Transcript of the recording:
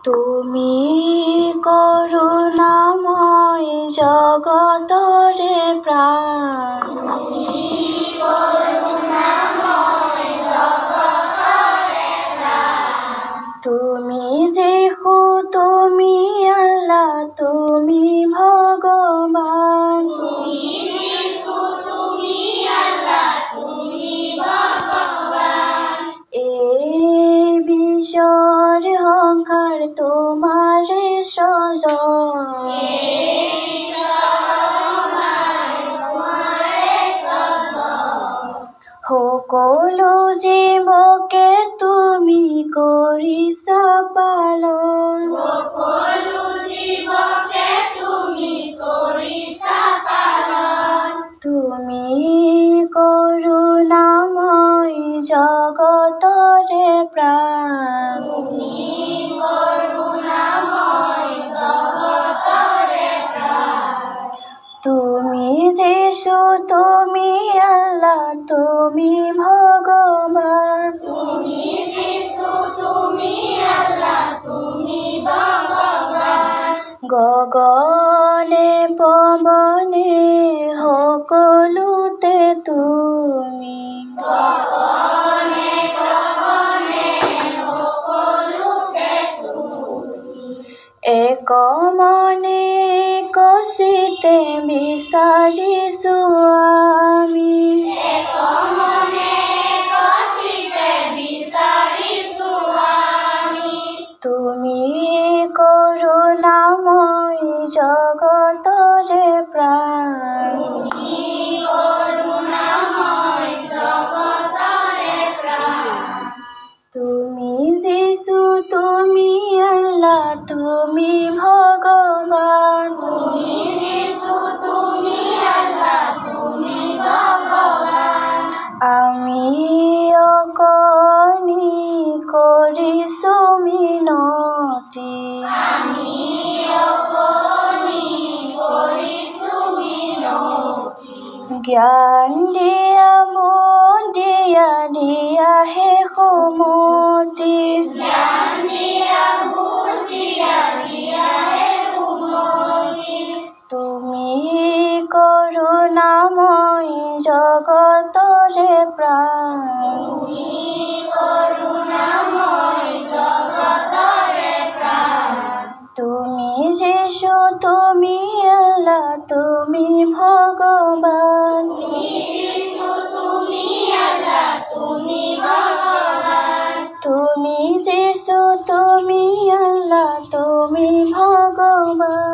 তুমি করুণাময় জগতরে প্রাণ, তুমি যিশু, তুমি আল্লাহ, তুমি ভগবান। এই বিশ্বর সংসার তোমারে সজন, সকলো জীৱকে তুমি কৰিছা পালন, তুমি করুণাময় জগতরে প্রাণ, তুমি যিশু, তুমি আল্লাহ, তুমি ভগবান। গগনে পবনে সকলোতে তুমি, এক মনে কচিতে বিচাৰিছো আমি, তুমি করুণাময় জগতরে প্রাণ, তুমি যিশু, তুমি আল্লাহ, তুমি ভগবান। আমি অকণি কৰিছো মিনতি, জ্ঞান দিয়া মন দিয়া দিয়া হে সুমতি, তুমি করুণাময় জগতরে প্রাণ, তুমি যিশু, তুমি আল্লাহ, তুমি ভগবান। তুমি যিশু, তুমি আল্লাহ, তুমি ভগবান।